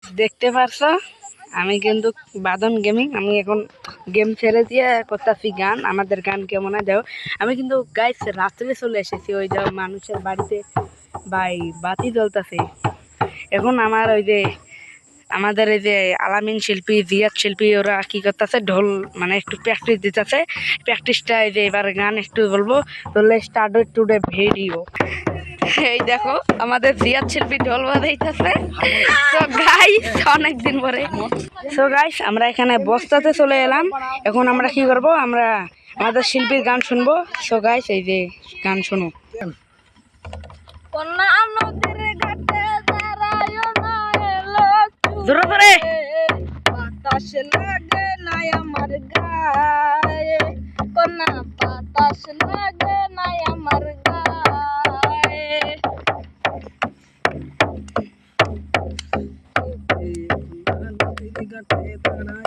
দেখতে পারছো আমি কিন্তু বাদন গেমিং। আমি এখন গেম ছেড়ে দিয়ে করতেছি গান। আমাদের গান কেমন হয় দেখো। আমি কিন্তু গাইস রাত্রে চলে এসেছি, ওই যে মানুষের বাড়িতে ভাই বাতি জ্বলতেছে। এখন আমার ওই যে আমাদের এই যে আলামিন শিল্পী, জিয়াদ শিল্পী, ওরা কি করতেছে, ঢোল মানে একটু প্র্যাকটিস দিতেছে। প্র্যাকটিসটা এই যে এবার গান একটু বলবো, তাহলে স্টার্ট টুডে ভিডিও। এই দেখো আমাদের জিয়াদ শিল্পী ঢোল বাজাইতেছে। তো গাইস অনেকদিন পরে, সো গাইস আমরা এখানে বস্তাতে চলে এলাম। এখন আমরা কি করব, আমরা আমাদের শিল্পীর গান শুনবো। সো গাইস এই যে গান শুনো। জোরে জোরে। বাতাস লাগে নাই আমার গায়ে, কন্যা বাতাস লাগে নাই আমার গায়ে। নদীর ঘাটে দাঁড়ায়